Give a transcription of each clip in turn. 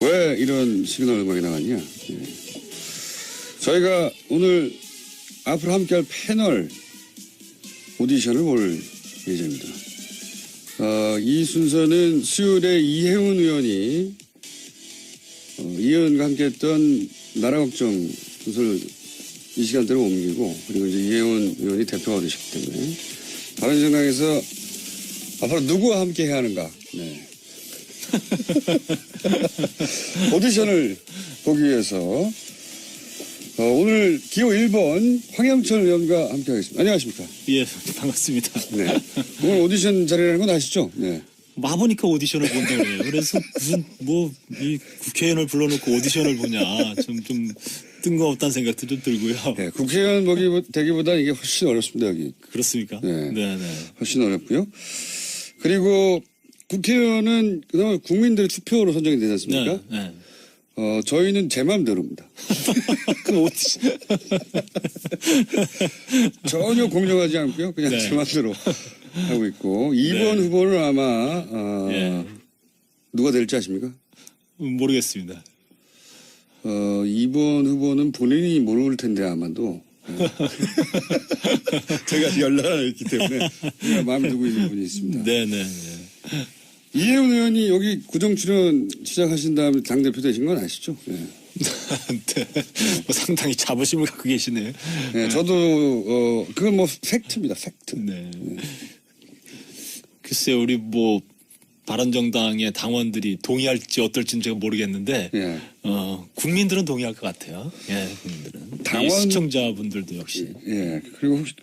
왜 이런 시그널 음악이 나갔냐? 예. 저희가 오늘 앞으로 함께할 패널 오디션을 볼 예정입니다. 이 순서는 수요일에 이혜훈 의원이 이 의원과 함께했던 나라 걱정 순서를 이 시간대로 옮기고, 그리고 이제 이혜훈 의원이 대표가 되셨기 때문에 바른정당에서 앞으로 누구와 함께 해야 하는가? 네. 오디션을 보기 위해서 오늘 기호 1번 황영철 의원과 함께 하겠습니다. 안녕하십니까? 예, 반갑습니다. 네. 오늘 오디션 자리라는 건 아시죠? 네. 와보니까 오디션을 본다고 그래요. 그래서 무슨 이 국회의원을 불러놓고 오디션을 보냐. 좀 뜬금없다는 생각도 좀 들고요. 네, 국회의원 되기보다 이게 훨씬 어렵습니다, 여기. 그렇습니까? 네. 네. 훨씬 어렵고요. 그리고 국회의원은 그나마 국민들의 투표로 선정이 되지 않습니까? 네. 저희는 제 마음대로입니다. 그 오디션. 전혀 공정하지 않고요. 그냥 네. 제 마음대로 하고 있고. 2번 네. 후보는 아마 예. 누가 될지 아십니까? 모르겠습니다. 2번 후보는 본인이 모를 텐데 아마도. 제가 연락을 안 했기 때문에 제가 마음에 두고 있는 분이 있습니다. 네네. 이혜훈 의원이 여기 구정 출연 시작하신 다음에 당대표 되신 건 아시죠? 네. 네. 상당히 자부심을 갖고 계시네요. 네, 저도 그건 뭐 팩트입니다. 팩트. 네. 글쎄요, 우리 바른정당의 당원들이 동의할지 어떨지는 제가 모르겠는데, 예. 국민들은 동의할 것 같아요. 예, 국민들은. 당원 시청자분들도 역시. 예. 그리고 혹시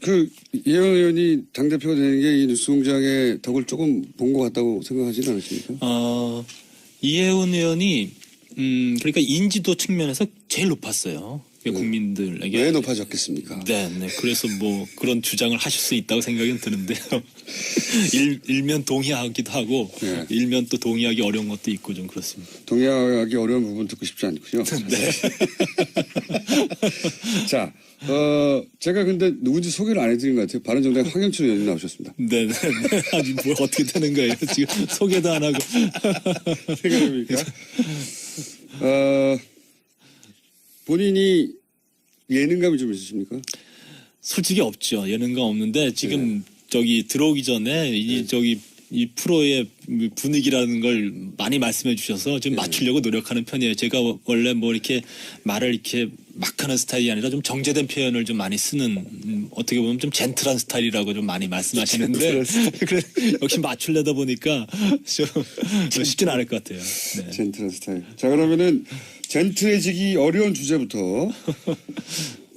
이혜원 의원이 당대표가 되는 게 이 뉴스공장의 덕을 조금 본 것 같다고 생각하지는 않으십니까? 이혜훈 의원이, 그러니까 인지도 측면에서 제일 높았어요. 국민들에게. 왜 높아졌겠습니까? 네. 그래서 그런 주장을 하실 수 있다고 생각은 드는데요. 일면 동의하기도 하고, 네. 일면 또 동의하기 어려운 것도 있고 좀 그렇습니다. 동의하기 어려운 부분 듣고 싶지 않고요. 네. 자, 제가 근데 누군지 소개를 안 해드린 것 같아요. 바른정당 황영철 의원이 나오셨습니다. 네. 아니, 어떻게 되는 거예요? 지금 소개도 안 하고. 생각해보니까. 본인이 예능감이 좀 있으십니까? 솔직히 없죠. 예능감 없는데 지금 들어오기 전에 이 프로의 분위기라는 걸 많이 말씀해 주셔서 좀 맞추려고 노력하는 편이에요. 제가 원래 이렇게 말을 이렇게 막 하는 스타일이 아니라 좀 정제된 표현을 좀 많이 쓰는, 어떻게 보면 좀 젠틀한 스타일이라고 좀 많이 말씀하시는데 그래, 역시 맞추려다 보니까 좀 쉽진 않을 것 같아요. 네. 젠틀한 스타일. 자, 그러면은 젠틀해지기 어려운 주제부터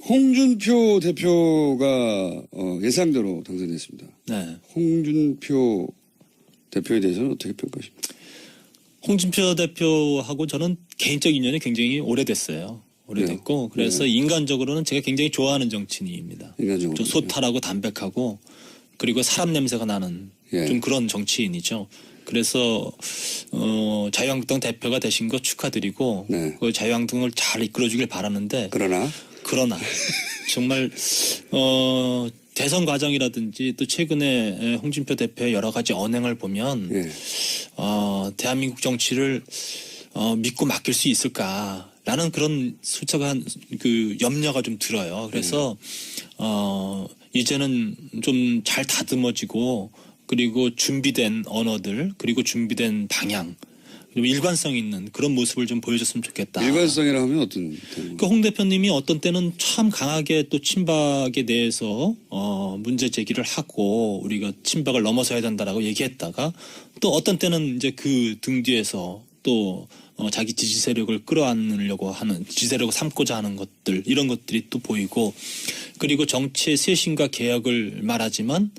홍준표 대표가 예상대로 당선됐습니다. 네. 홍준표 대표에 대해서는 어떻게 평가하십니까? 홍준표 대표하고 저는 개인적 인연이 굉장히 오래됐어요. 오래됐고, 그래서 인간적으로는 제가 굉장히 좋아하는 정치인입니다. 인간적으로. 좀 소탈하고 담백하고, 그리고 사람 냄새가 나는 좀 그런 정치인이죠. 그래서 자유한국당 대표가 되신 거 축하드리고, 그 자유한국당을 잘 이끌어주길 바라는데, 그러나 정말 대선 과정이라든지 또 최근에 홍준표 대표의 여러 가지 언행을 보면 대한민국 정치를 믿고 맡길 수 있을까라는 그런 수척한 염려가 좀 들어요. 그래서 이제는 좀 잘 다듬어지고, 그리고 준비된 언어들, 그리고 준비된 방향, 그리고 일관성 있는 그런 모습을 좀 보여줬으면 좋겠다. 일관성이라 하면 어떤? 홍 대표님이 어떤 때는 참 강하게 또 친박에 대해서 문제 제기를 하고 우리가 친박을 넘어서야 된다라고 얘기했다가, 또 어떤 때는 이제 그 등 뒤에서 또 자기 지지 세력을 끌어안으려고 하는, 지지 세력을 삼고자 하는 것들, 이런 것들이 또 보이고, 그리고 정치의 쇄신과 개혁을 말하지만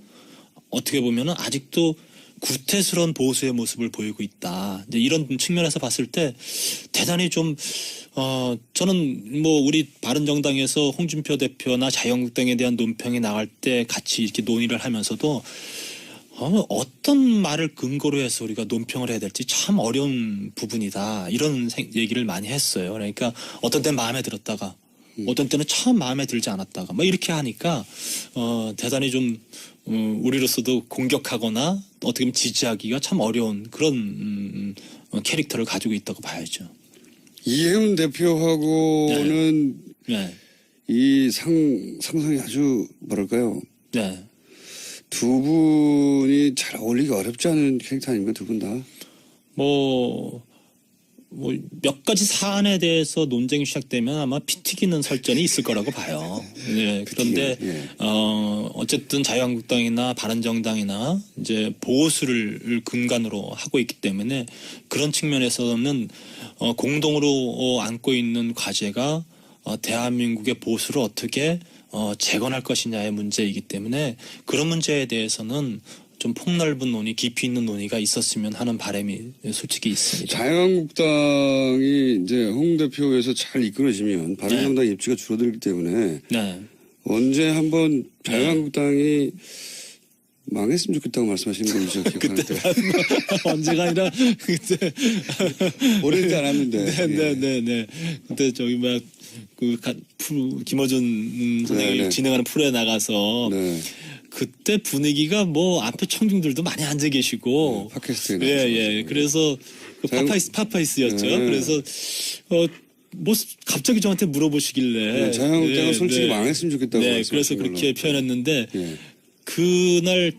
어떻게 보면은 아직도 구태스러운 보수의 모습을 보이고 있다. 이제 이런 측면에서 봤을 때 대단히 좀 저는 우리 바른정당에서 홍준표 대표나 자유한국당에 대한 논평이 나갈 때 같이 이렇게 논의를 하면서도 어떤 말을 근거로 해서 우리가 논평을 해야 될지 참 어려운 부분이다. 이런 얘기를 많이 했어요. 그러니까 어떤 때는 마음에 들었다가 어떤 때는 참 마음에 들지 않았다가 이렇게 하니까 대단히 좀 우리로서도 공격하거나 어떻게 보면 지지하기가 참 어려운 그런 캐릭터를 가지고 있다고 봐야죠. 이해운 대표하고는 네. 이 상상이 아주 뭐랄까요. 네. 두 분이 잘 어울리기 어렵지 않은 캐릭터 아닙니까, 두 분 다? 몇 가지 사안에 대해서 논쟁이 시작되면 아마 피 튀기는 설전이 있을 거라고 봐요. 네, 그런데 예. 어쨌든 자유한국당이나 바른정당이나 이제 보수를 근간으로 하고 있기 때문에 그런 측면에서는 공동으로 안고 있는 과제가 대한민국의 보수를 어떻게 재건할 것이냐의 문제이기 때문에 그런 문제에 대해서는 좀 폭넓은 논의, 깊이 있는 논의가 있었으면 하는 바람이 솔직히 있습니다. 자유한국당이 이제 홍 대표에서 잘 이끌어지면 바른정당 입지가 줄어들기 때문에 네. 언제 한번 자유한국당이 망했으면 좋겠다고 말씀하시는 걸로 제가 기억하는데 언제가 아니라 그때 오래되지 않았는데 네네네. 그때 저기 김어준 선생님이 네네. 진행하는 프로에 나가서 네. 그때 분위기가 앞에 청중들도 많이 앉아 계시고 팟캐스트에 예. 그래서 그 파파이스였죠. 네. 그래서 갑자기 저한테 물어보시길래 자유한국당은 솔직히 망했으면 좋겠다고 네, 그래서 말씀하신 그렇게 걸로. 표현했는데 예. 그날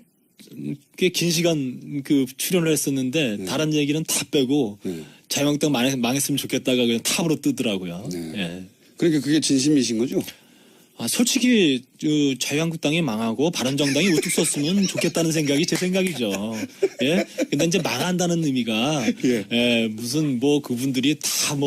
꽤 긴 시간 출연을 했었는데 다른 얘기는 다 빼고 자유한국당 망했으면 좋겠다가 그냥 탑으로 뜨더라고요. 네. 예. 그러니까 그게 진심이신 거죠? 솔직히 자유한국당이 망하고 바른정당이 우뚝 섰으면 좋겠다는 생각이 제 생각이죠. 예. 근데 이제 망한다는 의미가 예. 무슨 그분들이 다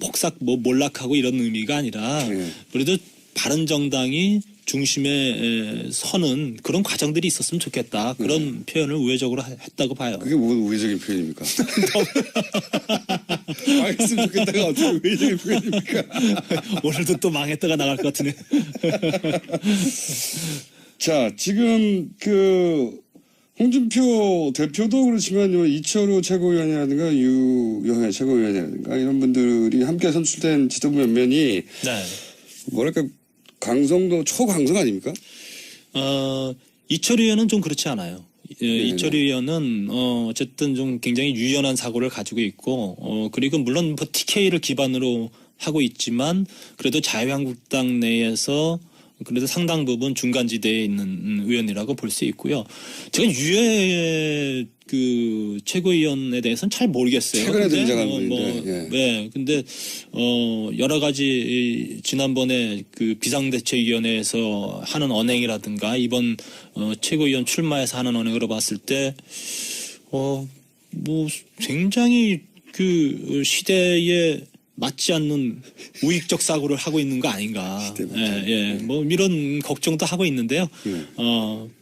폭삭 몰락하고 이런 의미가 아니라 예. 그래도 바른정당이 중심에 서는 그런 과정들이 있었으면 좋겠다. 그런 표현을 우회적으로 했다고 봐요. 그게 뭔 우회적인 표현입니까? 망했으면 좋겠다가 어떻게 우회적인 표현입니까? 오늘도 또 망했다가 나갈 것 같으네. 자, 지금 홍준표 대표도 그렇지만 이철우 최고위원이라든가 유영애 최고위원이라든가 이런 분들이 함께 선출된 지도부 몇면이 네. 뭐랄까 강성도 초강성 아닙니까? 이철우 의원은 좀 그렇지 않아요. 이철우 의원은 어쨌든 좀 굉장히 유연한 사고를 가지고 있고 그리고 물론 TK를 기반으로 하고 있지만 그래도 자유한국당 내에서 그래도 상당 부분 중간지대에 있는 의원이라고 볼 수 있고요. 제가 유해 최고위원에 대해서는 잘 모르겠어요. 최근에 등장한 분인데. 예. 네, 근데 여러 가지 지난번에 비상대책위원회에서 하는 언행이라든가 이번 최고위원 출마해서 하는 언행으로 봤을 때 굉장히 시대에 맞지 않는 우익적 사고를 하고 있는 거 아닌가. 이런 걱정도 하고 있는데요.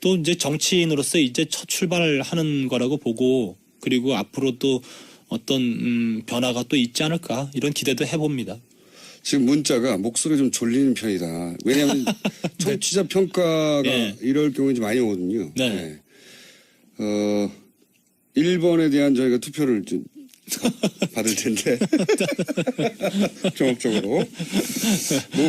또 이제 정치인으로서 이제 첫 출발을 하는 거라고 보고 그리고 앞으로 또 어떤 변화가 또 있지 않을까 이런 기대도 해봅니다. 지금 문자가 목소리 좀 졸리는 편이다. 왜냐하면 청취자 평가가 이럴 경우에 많이 오거든요. 네. 1번에 대한 저희가 투표를 좀 받을 텐데 종합적으로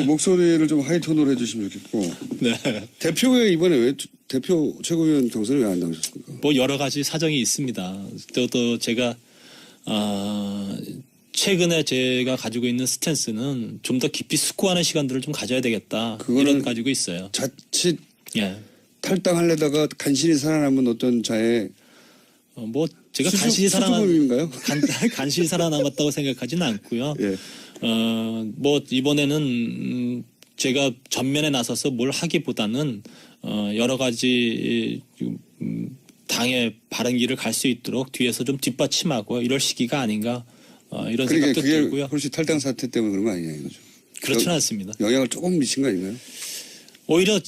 목소리를 좀 하이톤으로 해주시면 좋겠고. 네. 대표가 이번에 왜 대표 최고위원 경선을 왜 안 나오셨습니까? 여러 가지 사정이 있습니다. 또 제가 최근에 제가 가지고 있는 스탠스는 좀 더 깊이 숙고하는 시간들을 좀 가져야 되겠다. 이런 가지고 있어요. 자칫 탈당하려다가 간신히 살아남은 어떤 자의 제가 간신히 살아남았다고 생각하지는 않고요. 예. 이번에는 제가 전면에 나서서 뭘 하기보다는 여러 가지 당의 바른 길을 갈 수 있도록 뒤에서 좀 뒷받침하고 이럴 시기가 아닌가 이런 생각도 들고요. 그게 혹시 탈당 사태 때문에 그런 거 아니냐 이거죠? 그렇지는 않습니다. 영향을 조금 미친 거 아닌가요? 오히려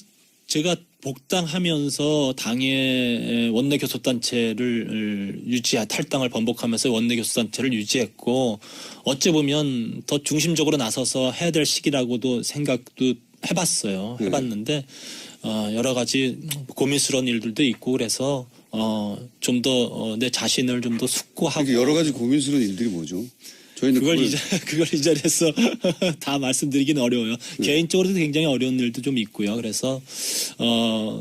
제가 복당하면서 당의 원내교섭단체를 탈당을 번복하면서 원내교섭단체를 유지했고 어찌 보면 더 중심적으로 나서서 해야 될 시기라고도 생각도 해봤어요. 해봤는데 여러 가지 고민스러운 일들도 있고 그래서 좀 더 내 자신을 좀 더 숙고하고 여러 가지 고민스러운 일들이 뭐죠? 저희는 그걸 이 자리에서 다 말씀드리기는 어려워요. 개인적으로도 굉장히 어려운 일도 좀 있고요. 그래서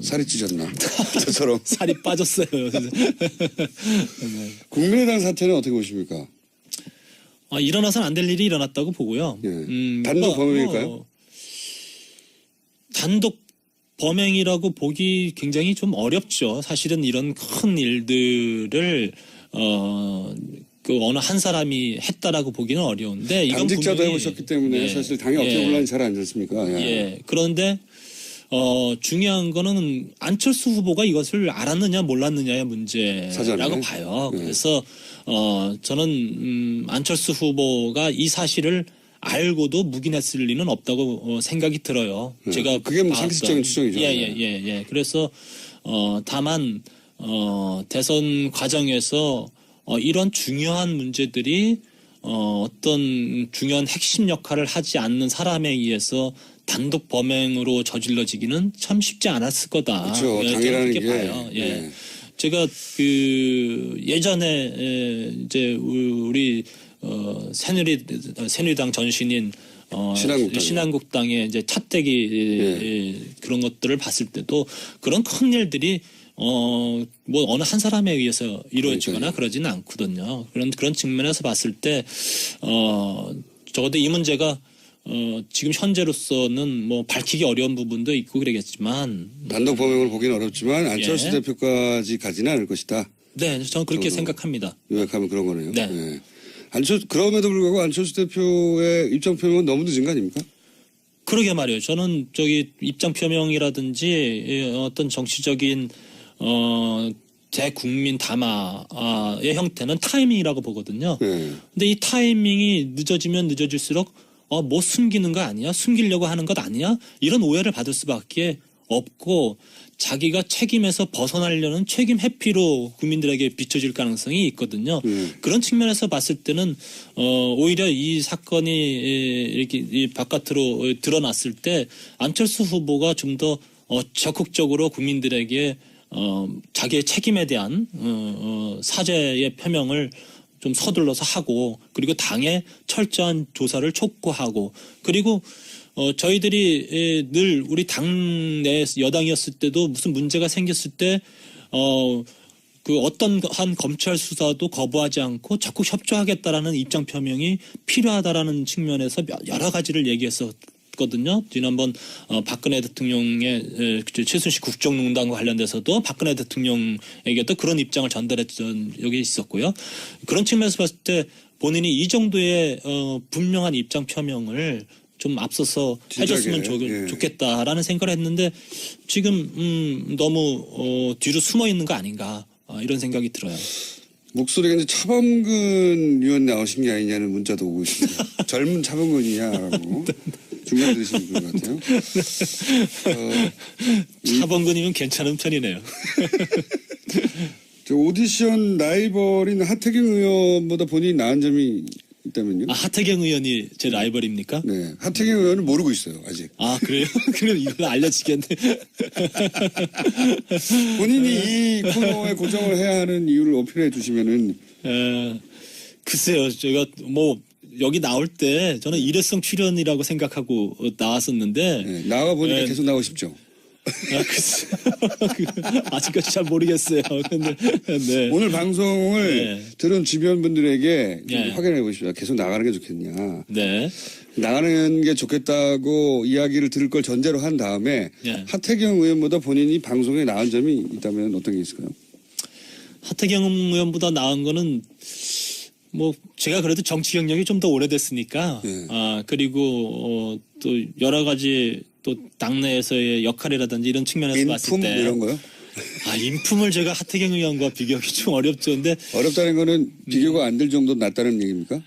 살이 찌셨나? 저처럼 살이 빠졌어요. 국민의당 사태는 어떻게 보십니까? 일어나서는 안 될 일이 일어났다고 보고요. 예. 단독 범행일까요? 단독 범행이라고 보기 굉장히 좀 어렵죠. 사실은 이런 큰 일들을 그 어느 한 사람이 했다라고 보기는 어려운데 이건 당직자도 분명히, 해보셨기 때문에 예, 사실 당이 어떻게 예, 올라는지 잘 알지 않습니까? 예. 예. 그런데 중요한 거는 안철수 후보가 이것을 알았느냐 몰랐느냐의 문제라고 사전에? 봐요. 네. 그래서 저는 안철수 후보가 이 사실을 알고도 묵인했을 리는 없다고 생각이 들어요. 네. 제가 그게 뭐 봤던- 상식적인 추정이죠. 예. 그래서 다만 대선 과정에서 이런 중요한 문제들이 어떤 중요한 핵심 역할을 하지 않는 사람에 의해서 단독 범행으로 저질러지기는 참 쉽지 않았을 거다. 그렇죠. 저는 당이라는 그렇게 게. 봐요. 예. 예. 제가 그 예전에 이제 우리 새누리당 전신인 신한국당의 이제 차떼기 그런 것들을 봤을 때도 그런 큰 일들이 뭐 어느 한 사람에 의해서 이루어지거나 그러지는 않거든요. 그런 측면에서 봤을 때 적어도 이 문제가 지금 현재로서는 뭐 밝히기 어려운 부분도 있고 그러겠지만 단독 범행을 보기는 어렵지만 안철수 예. 대표까지 가지는 않을 것이다. 네, 저는 그렇게 생각합니다. 요약하면 그런 거네요. 네. 예. 그럼에도 불구하고 안철수 대표의 입장 표명은 너무 늦은 거 아닙니까? 그러게 말이에요. 저는 저기 입장 표명이라든지 어떤 정치적인 대국민 담화의 형태는 타이밍이라고 보거든요. 예. 근데 이 타이밍이 늦어지면 늦어질수록 뭐 숨기는 거 아니야? 숨기려고 하는 것 아니야? 이런 오해를 받을 수밖에 없고 자기가 책임에서 벗어나려는 책임 회피로 국민들에게 비춰질 가능성이 있거든요. 그런 측면에서 봤을 때는 오히려 이 사건이 이렇게 이 바깥으로 드러났을 때 안철수 후보가 좀 더 적극적으로 국민들에게 자기의 책임에 대한 사죄의 표명을 좀 서둘러서 하고 그리고 당의 철저한 조사를 촉구하고 그리고 저희들이 늘 우리 당내 여당이었을 때도 무슨 문제가 생겼을 때 그 어떤 한 검찰 수사도 거부하지 않고 적극 협조하겠다라는 입장 표명이 필요하다라는 측면에서 여러 가지를 얘기했었거든요. 지난번 박근혜 대통령의 최순실 국정농단과 관련돼서도 박근혜 대통령에게도 그런 입장을 전달했던 적이 있었고요. 그런 측면에서 봤을 때 본인이 이 정도의 분명한 입장 표명을 좀 앞서서 해줬으면 좋겠다라는 생각을 했는데 지금 너무 뒤로 숨어 있는 거 아닌가 이런 생각이 들어요. 목소리가 이제 차범근 의원 나오신 게 아니냐는 문자도 오고 있습니다. 젊은 차범근이냐라고 중간에 들으시는 분 같아요. 차범근이면 괜찮은 편이네요. 저 오디션 라이벌인 하태경 의원보다 본인이 나은 점이 있다면요? 하태경 의원이 제 라이벌입니까? 네, 하태경 의원은 모르고 있어요 아직. 그래요? 그럼 이건 알려지겠네. 본인이 이 코너에 고정을 해야 하는 이유를 어필해 주시면은. 글쎄요, 제가 뭐 여기 나올 때 저는 일회성 출연이라고 생각하고 나왔었는데 네, 나와 보니까 계속 나오고 싶죠. 글쎄, 아직까지 잘 모르겠어요. 근데 네. 오늘 방송을 들은 주변 분들에게 좀 확인해 보십시오. 계속 나가는 게 좋겠냐. 네. 나가는 게 좋겠다고 이야기를 들을 걸 전제로 한 다음에 하태경 의원보다 본인이 방송에 나은 점이 있다면 어떤 게 있을까요? 하태경 의원보다 나은 거는 뭐 제가 그래도 정치 경력이 좀 더 오래됐으니까 그리고 또 여러 가지 또 당내에서의 역할이라든지 이런 측면에서 봤을 때 이런 거요? 인품을 제가 하태경 의원과 비교하기 좀 어렵죠. 근데 어렵다는 거는 비교가 안 될 정도 낫다는 얘기입니까?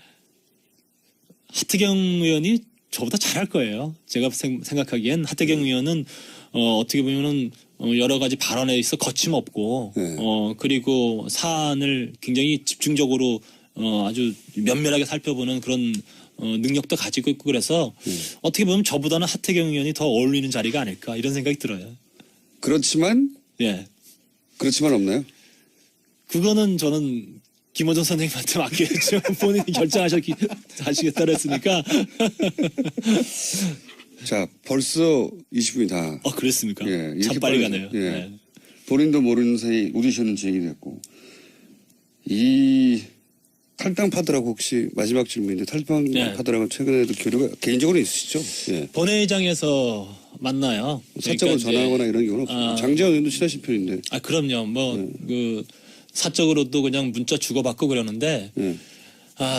하태경 의원이 저보다 잘할 거예요. 제가 생각하기엔 하태경 의원은 어떻게 보면은 여러 가지 발언에 있어 거침없고 그리고 사안을 굉장히 집중적으로 아주 면밀하게 살펴보는 그런 능력도 가지고 있고 그래서 어떻게 보면 저보다는 하태경 의원이 더 어울리는 자리가 아닐까 이런 생각이 들어요. 그렇지만 그렇지만 없나요? 그거는 저는 김어준 선생님한테 맡겨야죠. 본인이 결정하시겠다고 했으니까. 자, 벌써 20분이 다. 그랬습니까? 예, 참 빨리 가네요. 네. 본인도 모르는 사이 오디션은 진행이 됐고 이 탈당파들하고 혹시 마지막 질문인데 탈당파들하고 최근에도 교류가 개인적으로 있으시죠? 예. 본회의장에서 만나요. 사적으로 그러니까 전화하거나 이런 경우는 없어요. 장재원 의원도 친하신 편인데. 아, 그럼요. 그 사적으로도 그냥 문자 주고받고 그러는데 예.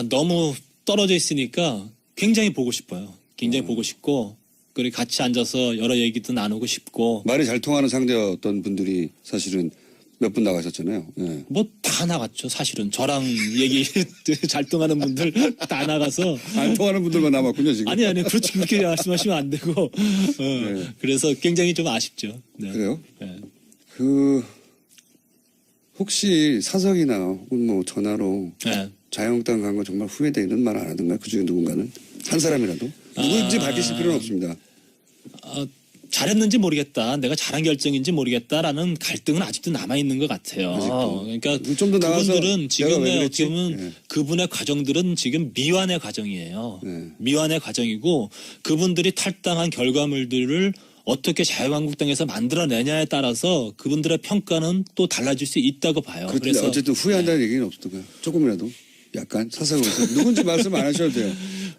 너무 떨어져 있으니까 굉장히 보고 싶어요. 굉장히 보고 싶고 그리고 같이 앉아서 여러 얘기도 나누고 싶고 말이 잘 통하는 상대였던 분들이 사실은 몇 분 나가셨잖아요. 예. 뭐 다 나갔죠. 사실은 저랑 얘기 잘 통하는 분들 다 나가서 안 통하는 분들만 남았군요 지금. 아니 그렇지 그렇게 말씀하시면 안 되고 그래서 굉장히 좀 아쉽죠. 네. 그래요? 네. 그 혹시 사석이나 혹은 뭐 전화로 네. 자유한국당 간 거 정말 후회돼 이런 말 안 하던가요? 그중에 누군가는 한 사람이라도 누구인지 밝히실 필요는 없습니다. 잘했는지 모르겠다. 내가 잘한 결정인지 모르겠다라는 갈등은 아직도 남아 있는 것 같아요. 아직도. 그러니까 좀 더 나가서 그분들은 내가 지금의 왜 어떻게 그랬지? 보면 예. 그분의 과정들은 지금 미완의 과정이에요. 네. 미완의 과정이고 그분들이 탈당한 결과물들을 어떻게 자유한국당에서 만들어내냐에 따라서 그분들의 평가는 또 달라질 수 있다고 봐요. 그런데 어쨌든 후회한다는 얘기는 없던가요? 조금이라도 약간 사석으로서 누군지 말씀 안 하셔도 돼요.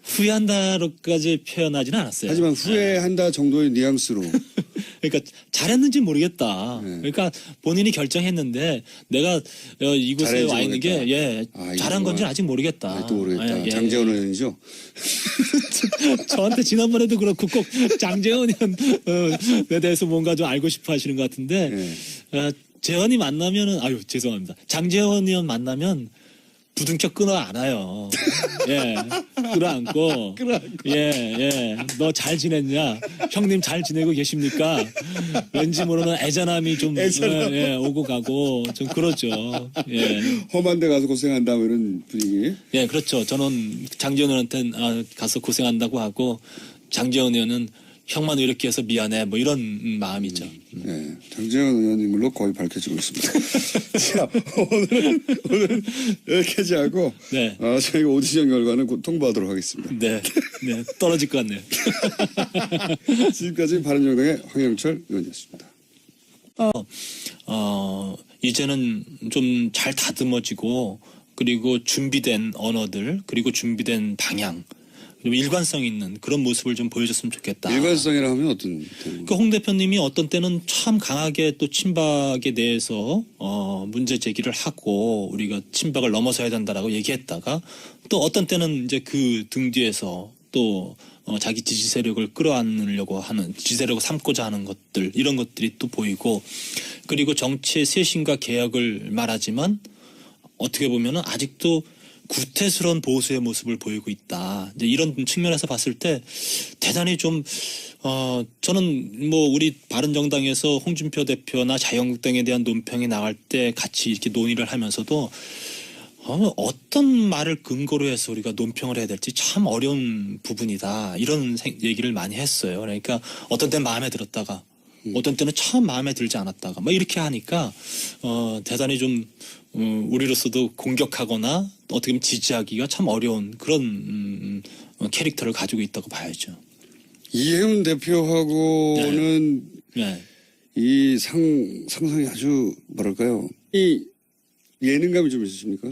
후회한다로까지 표현하지는 않았어요. 하지만 후회한다 정도의 뉘앙스로 그러니까 잘했는지 모르겠다. 네. 그러니까 본인이 결정했는데 내가 이곳에 잘했는지 와 있는 모르겠다. 게 아, 잘한 건지 아직 모르겠다. 아직도 모르겠다. 예. 장재원 의원이죠? 저한테 지난번에도 그렇고 꼭 장재원 의원에 대해서 뭔가 좀 알고 싶어 하시는 것 같은데 네. 재원이 만나면은 죄송합니다. 장재원 의원 만나면 부둥켜 끊어 안아요. 예. 끌어안고. 예. 너 잘 지냈냐? 형님 잘 지내고 계십니까? 왠지 모르는 애잔함이 좀 오고 가고 좀 그러죠. 예. 험한 데 가서 고생한다 뭐 이런 분위기. 예, 그렇죠. 저는 장재원 의원한테 가서 고생한다고 하고 장재원 의원은 형만 이렇게 해서 미안해 뭐 이런 마음이죠. 네, 장재원 의원님으로 거의 밝혀지고 있습니다. 자, 오늘은 여기까지 하고 네. 저희가 오디션 결과는 곧 통보하도록 하겠습니다. 네. 떨어질 것 같네요. 지금까지 바른정당의 황영철 의원이었습니다. 이제는 좀 잘 다듬어지고 그리고 준비된 언어들 그리고 준비된 방향 그리고 일관성 있는 그런 모습을 좀 보여줬으면 좋겠다. 일관성이라 하면 어떤? 그러니까 홍 대표님이 어떤 때는 참 강하게 또 친박에 대해서 문제 제기를 하고 우리가 친박을 넘어서야 된다라고 얘기했다가 또 어떤 때는 이제 그 등 뒤에서 또 자기 지지 세력을 끌어안으려고 하는 지지 세력을 삼고자 하는 것들 이런 것들이 또 보이고 그리고 정치의 쇄신과 개혁을 말하지만 어떻게 보면은 아직도 구태스러운 보수의 모습을 보이고 있다. 이제 이런 측면에서 봤을 때 대단히 좀 저는 뭐 우리 바른정당에서 홍준표 대표나 자유한국당에 대한 논평이 나갈 때 같이 이렇게 논의를 하면서도 어떤 말을 근거로 해서 우리가 논평을 해야 될지 참 어려운 부분이다. 이런 얘기를 많이 했어요. 그러니까 어떤 때는 마음에 들었다가 어떤 때는 처음 마음에 들지 않았다가 뭐 이렇게 하니까 대단히 좀 우리로서도 공격하거나 어떻게 보면 지지하기가 참 어려운 그런 캐릭터를 가지고 있다고 봐야죠. 이해훈 대표하고는 네. 이 상상이 아주 뭐랄까요? 이 예능감이 좀 있으십니까?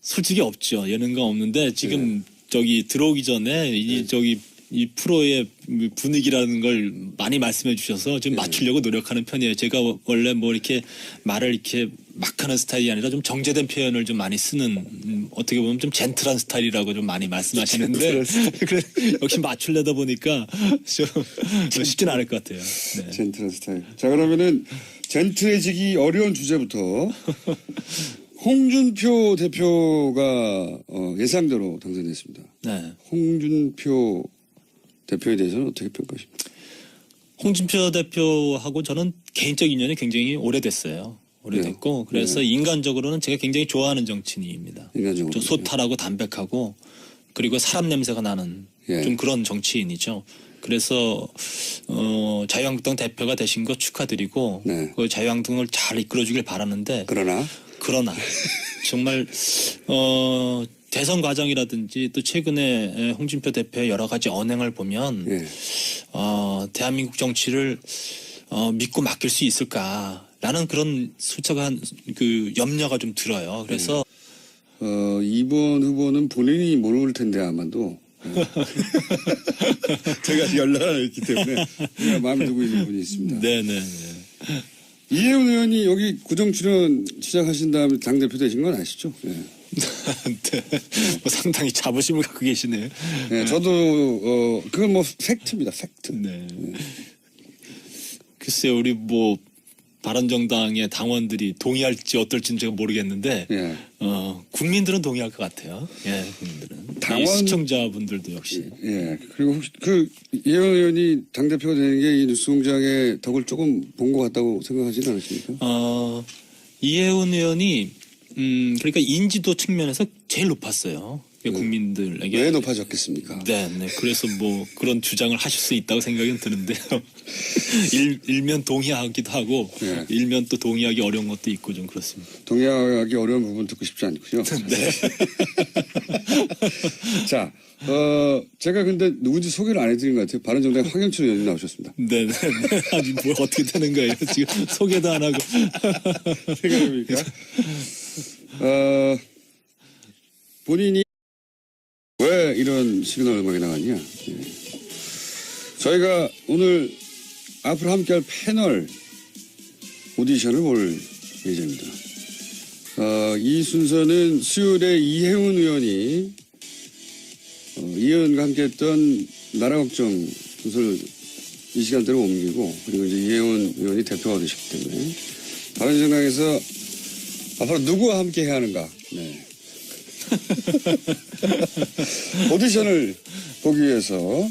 솔직히 없죠. 예능감 없는데 지금 저기 들어오기 전에 이 프로의 분위기라는 걸 많이 말씀해 주셔서 좀 맞추려고 노력하는 편이에요. 제가 원래 뭐 이렇게 말을 이렇게 막 하는 스타일이 아니라 좀 정제된 표현을 좀 많이 쓰는 어떻게 보면 좀 젠틀한 스타일이라고 좀 많이 말씀하시는데 그래, 역시 맞추려다 보니까 좀 쉽진 않을 것 같아요. 네. 젠틀한 스타일. 자, 그러면은 젠틀해지기 어려운 주제부터 홍준표 대표가 예상대로 당선됐습니다. 네. 홍준표 대표에 대해서는 어떻게 평가하십니까? 홍준표 대표하고 저는 개인적 인연이 굉장히 오래됐어요. 오래됐고 그래서 인간적으로는 제가 굉장히 좋아하는 정치인입니다. 인간적으로 좀 소탈하고 담백하고 그리고 사람 냄새가 나는 좀 그런 정치인이죠. 그래서 자유한국당 대표가 되신 거 축하드리고 그 자유한국당을 잘 이끌어주길 바라는데 그러나 정말 대선 과정이라든지 또 최근에 홍준표 대표의 여러 가지 언행을 보면 대한민국 정치를 믿고 맡길 수 있을까라는 그런 수척한 그 염려가 좀 들어요. 그래서 이번 후보는 본인이 모를 텐데 아마도. 제가 연락을 했기 때문에 제가 마음에 두고 있는 분이 있습니다. 네네. 이혜훈 의원이 여기 구정 출연 시작하신 다음에 당대표 되신 건 아시죠? 네. 네. 뭐 상당히 자부심을 갖고 계시네요. 네, 저도 그건 뭐 팩트입니다. 팩트. 네. 글쎄요, 우리 뭐 바른정당의 당원들이 동의할지 어떨지는 제가 모르겠는데, 예. 국민들은 동의할 것 같아요. 예, 국민들은. 당원- 이 시청자분들도 역시. 예. 그리고 혹시 이혜원 의원이 당대표가 되는 게 이 뉴스공장의 덕을 조금 본 것 같다고 생각하지는 않으십니까? 이혜훈 의원이 그러니까 인지도 측면에서 제일 높았어요. 국민들에게. 왜 높아졌겠습니까? 네. 그래서 뭐 그런 주장을 하실 수 있다고 생각은 드는데요. 일면 동의하기도 하고, 네. 일면 또 동의하기 어려운 것도 있고 좀 그렇습니다. 동의하기 어려운 부분 듣고 싶지 않고요. 네. 자, 제가 근데 누군지 소개를 안 해드린 것 같아요. 바른정당 황영철 의원이 나오셨습니다. 네. 아니 뭐 어떻게 되는 거예요? 지금 소개도 안 하고. 생각해보니까 본인이 왜 이런 시그널 음악이 나갔냐? 예. 저희가 오늘 앞으로 함께할 패널 오디션을 볼 예정입니다. 이 순서는 수요일에 이혜훈 의원이 이 의원과 함께했던 나라 걱정 순서를 이 시간대로 옮기고, 그리고 이제 이혜훈 의원이 대표가 되셨기 때문에 바른정당에서 앞으로 누구와 함께 해야 하는가? 네. 오디션을 보기 위해서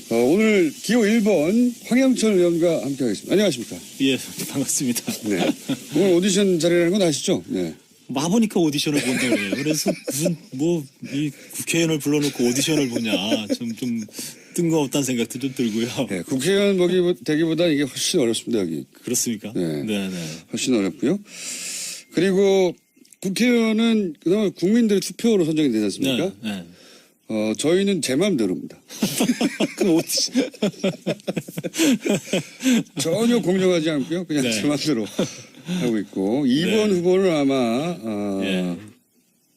오늘 기호 1번 황영철 의원과 함께 하겠습니다. 안녕하십니까? 예, 반갑습니다. 네. 오늘 오디션 자리라는 건 아시죠? 네. 와보니까 오디션을 본다고 그래요. 그래서 무슨 뭐 이 국회의원을 불러놓고 오디션을 보냐 좀 뜬금없다는 생각도 좀 들고요. 네, 국회의원 되기보다 이게 훨씬 어렵습니다, 여기. 그렇습니까? 네. 네. 훨씬 어렵고요. 그리고 국회의원은 그나마 국민들의 투표로 선정이 되지 않습니까? 네. 저희는 제 마음대로입니다. 그 오디션. 전혀 공정하지 않고요. 그냥 네. 제 마음대로 하고 있고. 2번 네. 후보는 아마 예.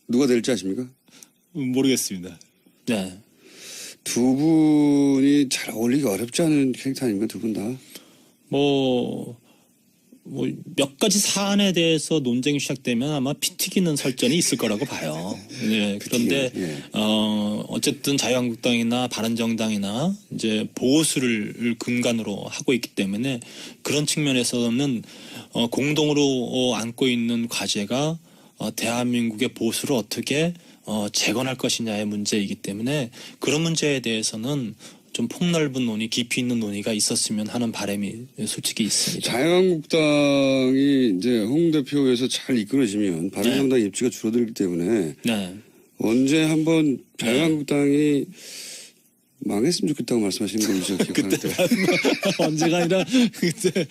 누가 될지 아십니까? 모르겠습니다. 네. 두 분이 잘 어울리기 어렵지 않은 캐릭터 아닙니까? 두 분 다. 뭐 몇 가지 사안에 대해서 논쟁이 시작되면 아마 피 튀기는 설전이 있을 거라고 봐요. 네, 그런데 예. 어쨌든 자유한국당이나 바른정당이나 이제 보수를 근간으로 하고 있기 때문에 그런 측면에서는 공동으로 안고 있는 과제가 대한민국의 보수를 어떻게 재건할 것이냐의 문제이기 때문에 그런 문제에 대해서는 좀 폭넓은 논의, 깊이 있는 논의가 있었으면 하는 바람이 솔직히 있습니다. 자유한국당이 이제 홍 대표에서 잘 이끌어지면 바른정당 입지가 줄어들기 때문에 네. 언제 한번 자유한국당이 망했으면 좋겠다고 말씀하시는 걸로 제가 기억하는데 언제가 아니라 그때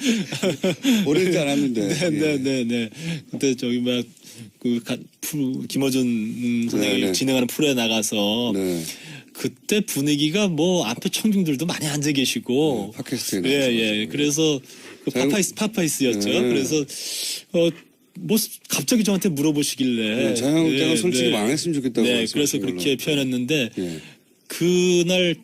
오래되지 않았는데. 네. 그때 저기 김어준 선생님이 네. 진행하는 프로에 나가서 네. 그때 분위기가 뭐 앞에 청중들도 많이 앉아 계시고 팟캐스트에 예. 그래서 그 파파이스였죠. 네. 그래서 뭐 갑자기 저한테 물어보시길래 자유한국당은 솔직히 망했으면 좋겠다고 네, 말씀하신 그래서 그렇게 걸로. 표현했는데 예. 그날